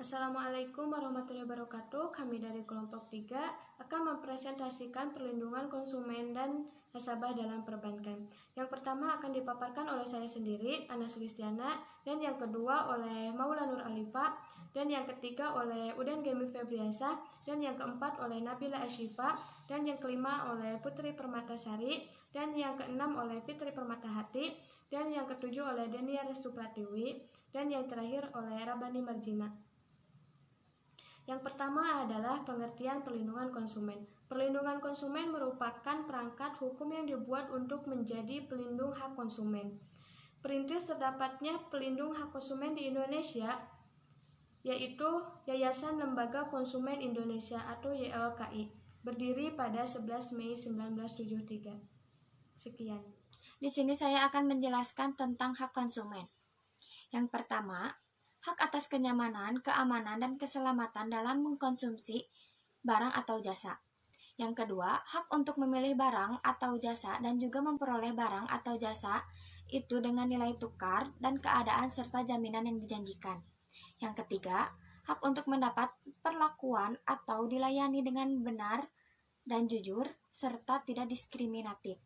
Assalamualaikum warahmatullahi wabarakatuh. Kami dari kelompok 3 akan mempresentasikan perlindungan konsumen dan nasabah dalam perbankan. Yang pertama akan dipaparkan oleh saya sendiri, Ana Sulistiana, dan yang kedua oleh Maula Nur Alifa, dan yang ketiga oleh Udan Gemi Febriasa, dan yang keempat oleh Nabila Ashifa, dan yang kelima oleh Putri Permatasari, dan yang keenam oleh Fitri Permatahati, dan yang ketujuh oleh Denia Restu Pratiwi, dan yang terakhir oleh Rabani Marjina. Yang pertama adalah pengertian perlindungan konsumen. Perlindungan konsumen merupakan perangkat hukum yang dibuat untuk menjadi pelindung hak konsumen. Perintis terdapatnya pelindung hak konsumen di Indonesia yaitu Yayasan Lembaga Konsumen Indonesia atau YLKI, berdiri pada 11 Mei 1973. Sekian. Di sini saya akan menjelaskan tentang hak konsumen. Yang pertama, hak atas kenyamanan, keamanan, dan keselamatan dalam mengkonsumsi barang atau jasa. Yang kedua, hak untuk memilih barang atau jasa dan juga memperoleh barang atau jasa itu dengan nilai tukar dan keadaan serta jaminan yang dijanjikan. Yang ketiga, hak untuk mendapat perlakuan atau dilayani dengan benar dan jujur serta tidak diskriminatif.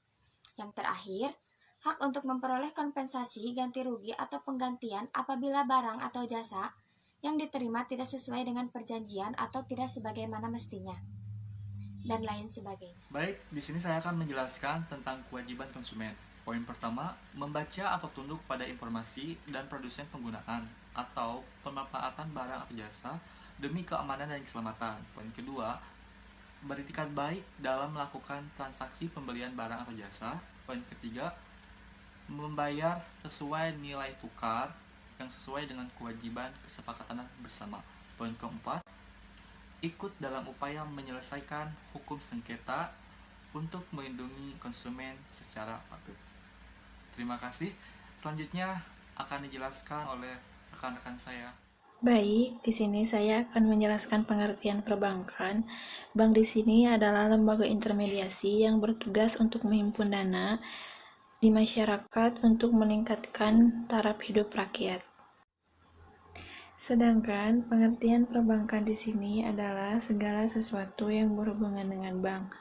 Yang terakhir, hak untuk memperoleh kompensasi, ganti rugi, atau penggantian apabila barang atau jasa yang diterima tidak sesuai dengan perjanjian atau tidak sebagaimana mestinya, dan lain sebagainya. Baik, di sini saya akan menjelaskan tentang kewajiban konsumen. Poin pertama, membaca atau tunduk pada informasi dan produsen penggunaan atau pemanfaatan barang atau jasa demi keamanan dan keselamatan. Poin kedua, beritikat baik dalam melakukan transaksi pembelian barang atau jasa. Poin ketiga, membayar sesuai nilai tukar yang sesuai dengan kewajiban kesepakatan bersama. Poin keempat, ikut dalam upaya menyelesaikan hukum sengketa untuk melindungi konsumen secara patuh. Terima kasih. Selanjutnya akan dijelaskan oleh rekan-rekan saya. Baik, di sini saya akan menjelaskan pengertian perbankan. Bank di sini adalah lembaga intermediasi yang bertugas untuk menghimpun dana di masyarakat untuk meningkatkan taraf hidup rakyat. Sedangkan pengertian perbankan di sini adalah segala sesuatu yang berhubungan dengan bank.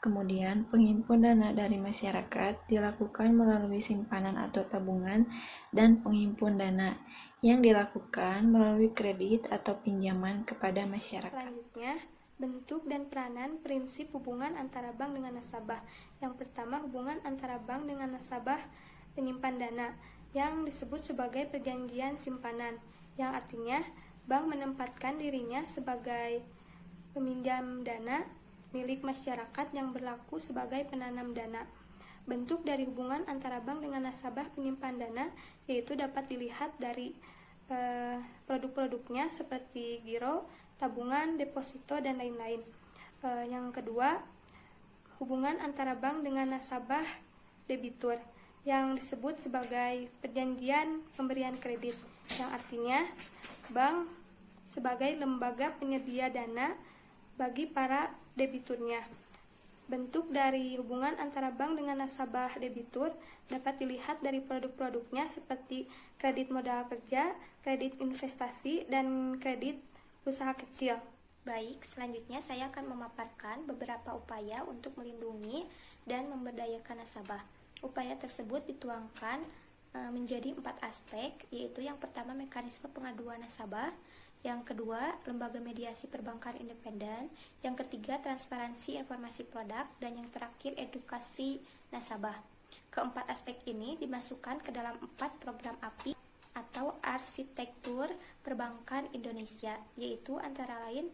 Kemudian, penghimpun dana dari masyarakat dilakukan melalui simpanan atau tabungan dan penghimpun dana yang dilakukan melalui kredit atau pinjaman kepada masyarakat. Selanjutnya, bentuk dan peranan prinsip hubungan antara bank dengan nasabah. Yang pertama, hubungan antara bank dengan nasabah penyimpan dana yang disebut sebagai perjanjian simpanan, yang artinya bank menempatkan dirinya sebagai peminjam dana milik masyarakat yang berlaku sebagai penanam dana. Bentuk dari hubungan antara bank dengan nasabah penyimpan dana yaitu dapat dilihat dari produk-produknya seperti giro, tabungan, deposito, dan lain-lain. Yang kedua, hubungan antara bank dengan nasabah debitur yang disebut sebagai perjanjian pemberian kredit, yang artinya bank sebagai lembaga penyedia dana bagi para debiturnya. Bentuk dari hubungan antara bank dengan nasabah debitur dapat dilihat dari produk-produknya seperti kredit modal kerja, kredit investasi, dan kredit usaha kecil. Baik, selanjutnya saya akan memaparkan beberapa upaya untuk melindungi dan memberdayakan nasabah. Upaya tersebut dituangkan menjadi 4 aspek, yaitu yang pertama mekanisme pengaduan nasabah, yang kedua lembaga mediasi perbankan independen, yang ketiga transparansi informasi produk, dan yang terakhir edukasi nasabah. Keempat aspek ini dimasukkan ke dalam 4 program API atau arsitektur perbankan Indonesia, yaitu antara lain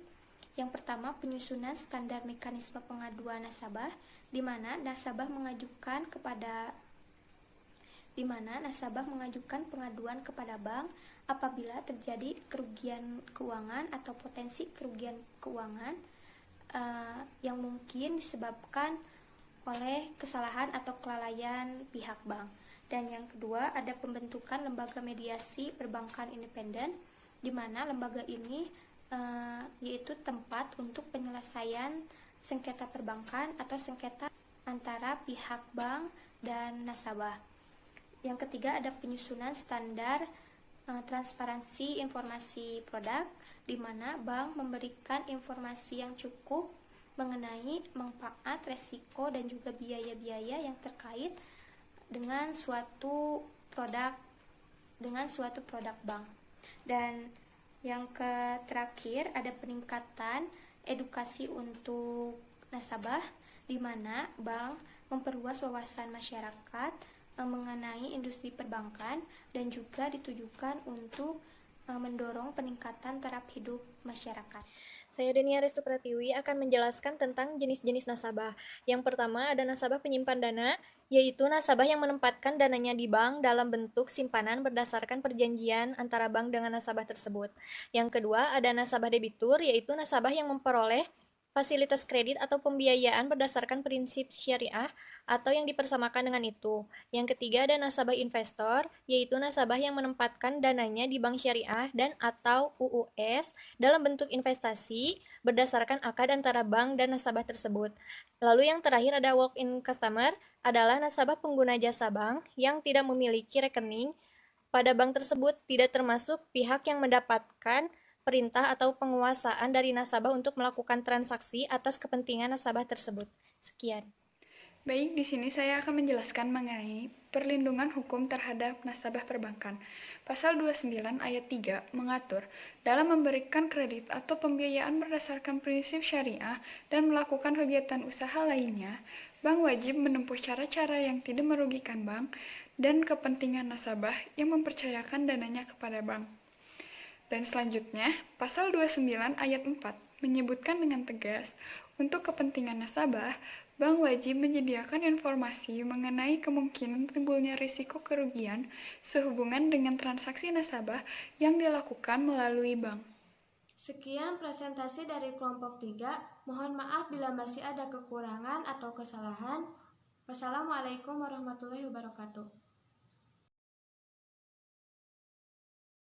yang pertama penyusunan standar mekanisme pengaduan nasabah, di mana nasabah mengajukan pengaduan kepada bank apabila terjadi kerugian keuangan atau potensi kerugian keuangan yang mungkin disebabkan oleh kesalahan atau kelalaian pihak bank. Dan yang kedua, ada pembentukan lembaga mediasi perbankan independen, di mana lembaga ini yaitu tempat untuk penyelesaian sengketa perbankan atau sengketa antara pihak bank dan nasabah. Yang ketiga, ada penyusunan standar transparansi informasi produk, di mana bank memberikan informasi yang cukup mengenai manfaat, resiko, dan juga biaya-biaya yang terkait dengan suatu produk bank. Dan yang terakhir ada peningkatan edukasi untuk nasabah, di mana bank memperluas wawasan masyarakat mengenai industri perbankan dan juga ditujukan untuk mendorong peningkatan taraf hidup masyarakat. Saya Denia Restu Pratiwi akan menjelaskan tentang jenis-jenis nasabah. Yang pertama ada nasabah penyimpan dana, yaitu nasabah yang menempatkan dananya di bank dalam bentuk simpanan berdasarkan perjanjian antara bank dengan nasabah tersebut. Yang kedua ada nasabah debitur, yaitu nasabah yang memperoleh fasilitas kredit atau pembiayaan berdasarkan prinsip syariah atau yang dipersamakan dengan itu. Yang ketiga ada nasabah investor, yaitu nasabah yang menempatkan dananya di bank syariah dan atau UUS dalam bentuk investasi berdasarkan akad antara bank dan nasabah tersebut. Lalu yang terakhir ada walk-in customer, adalah nasabah pengguna jasa bank yang tidak memiliki rekening pada bank tersebut, tidak termasuk pihak yang mendapatkan perintah atau penguasaan dari nasabah untuk melakukan transaksi atas kepentingan nasabah tersebut. Sekian. Baik, di sini saya akan menjelaskan mengenai perlindungan hukum terhadap nasabah perbankan. Pasal 29 ayat 3 mengatur, dalam memberikan kredit atau pembiayaan berdasarkan prinsip syariah dan melakukan kegiatan usaha lainnya, bank wajib menempuh cara-cara yang tidak merugikan bank dan kepentingan nasabah yang mempercayakan dananya kepada bank. Dan selanjutnya, pasal 29 ayat 4 menyebutkan dengan tegas, untuk kepentingan nasabah, bank wajib menyediakan informasi mengenai kemungkinan timbulnya risiko kerugian sehubungan dengan transaksi nasabah yang dilakukan melalui bank. Sekian presentasi dari kelompok 3. Mohon maaf bila masih ada kekurangan atau kesalahan. Wassalamualaikum warahmatullahi wabarakatuh.